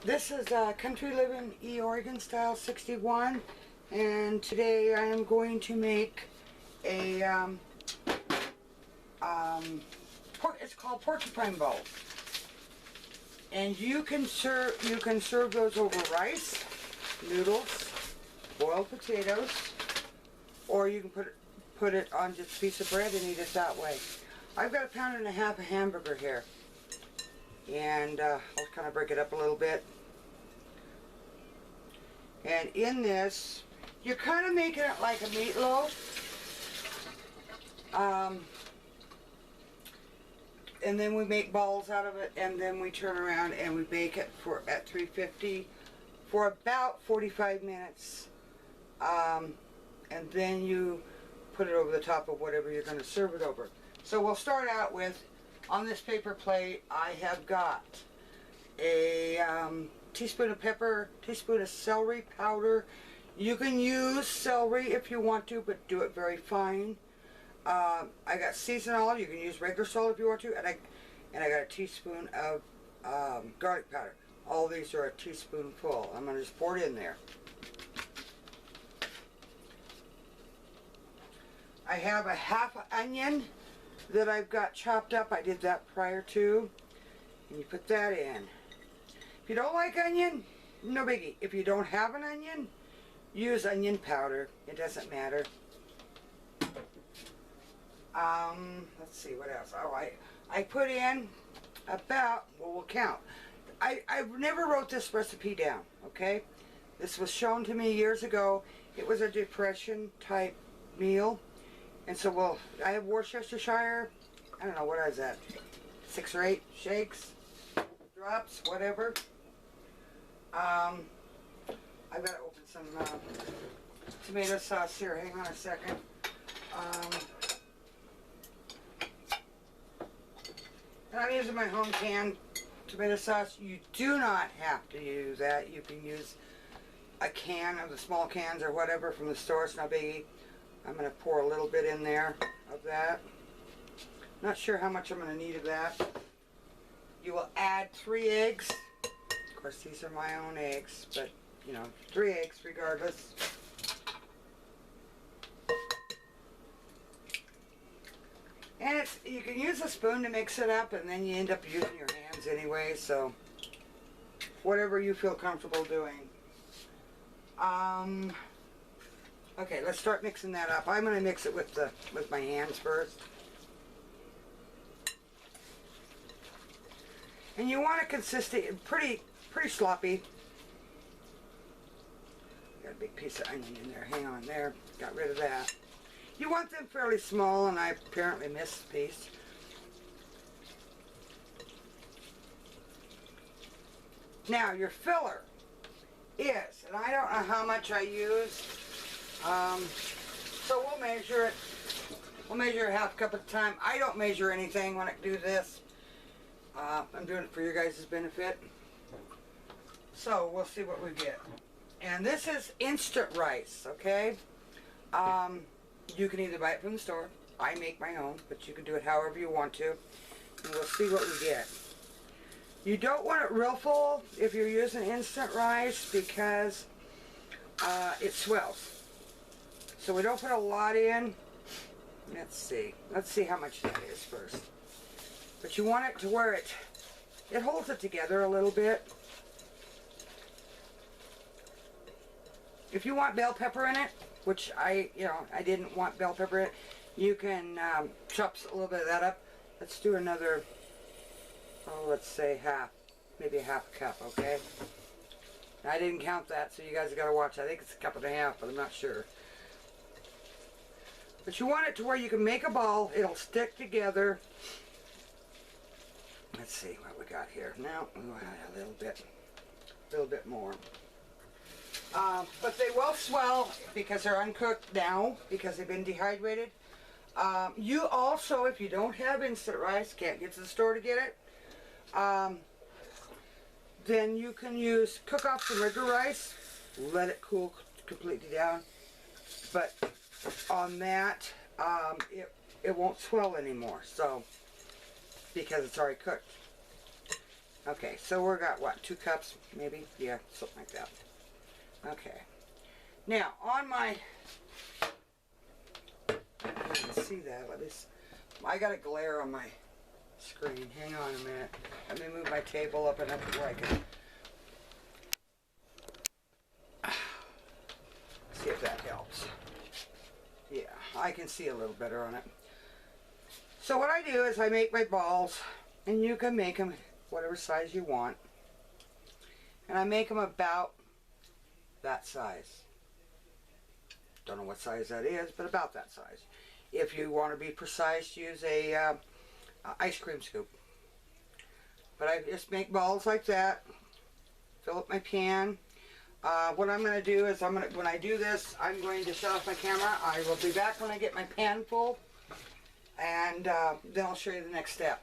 This is Country Living E Oregon Style 61, and today I am going to make a it's called Porcupine Bowl, and you can serve those over rice, noodles, boiled potatoes, or you can put it on just a piece of bread and eat it that way. I've got 1.5 pounds of hamburger here. And I'll kind of break it up a little bit. And in this, you're kind of making it like a meatloaf. And then we make balls out of it, and then we turn around and we bake it at 350 for about 45 minutes. And then you put it over the top of whatever you're going to serve it over. So we'll start out with, on this paper plate, I have got a teaspoon of pepper, teaspoon of celery powder. You can use celery if you want to, but do it very fine. I got seasoned olive. You can use regular salt if you want to, and I got a teaspoon of garlic powder. All these are a teaspoonful. I'm gonna just pour it in there. I have a half onion that I've got chopped up. I did that prior to, and you put that in. If you don't like onion, no biggie. If you don't have an onion, use onion powder. It doesn't matter. Let's see what else. Oh, I put in about, well, we'll count. I never wrote this recipe down, okay? This was shown to me years ago. It was a depression type meal. And so, I have Worcestershire, I don't know, what is that, 6 or 8 shakes, drops, whatever. I've got to open some tomato sauce here, hang on a second. And I'm using my home canned tomato sauce. You do not have to use that. You can use a can of the small cans or whatever from the store, it's no biggie. I'm going to pour a little bit in there of that. Not sure how much I'm going to need of that. You will add 3 eggs. Of course, these are my own eggs, but, you know, 3 eggs regardless. And you can use a spoon to mix it up, and then you end up using your hands anyway, so whatever you feel comfortable doing. Okay, let's start mixing that up. I'm going to mix it with my hands first. And you want it consistent, pretty sloppy. Got a big piece of onion in there. Hang on there. Got rid of that. You want them fairly small, and I apparently missed a piece. Now, your filler is, and I don't know how much I use. So we'll measure it. We'll measure a half cup at a time. I don't measure anything when I do this. I'm doing it for your guys' benefit. So we'll see what we get. And this is instant rice, okay? You can either buy it from the store. I make my own, but you can do it however you want to. And we'll see what we get. You don't want it real full if you're using instant rice because it swells. So we don't put a lot in. Let's see how much that is first. But you want it to where it holds it together a little bit. If you want bell pepper in it, which I didn't want bell pepper in it, you can chop a little bit of that up. Let's do another, let's say maybe a half a cup, okay? I didn't count that, so you guys got to watch. I think it's 1.5 cups, but I'm not sure. But you want it to where you can make a ball. It'll stick together. Let's see what we got here. Now, we'll add a little bit more. But they will swell because they're uncooked now, because they've been dehydrated. You also, if you don't have instant rice, can't get to the store to get it, then you can cook off some regular rice, let it cool completely down. But on that, it won't swell anymore, so, because it's already cooked. Okay, so we've got what, 2 cups maybe? Yeah, something like that. Okay. Now, on my, I can see that. I got a glare on my screen. Hang on a minute. Let me move my table up and up where I can see if that helps. Yeah, I can see a little better on it. So what I do is I make my balls, and you can make them whatever size you want. And I make them about that size. Don't know what size that is, but about that size. If you want to be precise, use a ice cream scoop. But I just make balls like that. Fill up my pan. What I'm going to do is when I do this, I'm going to shut off my camera. I will be back when I get my pan full, and then I'll show you the next step.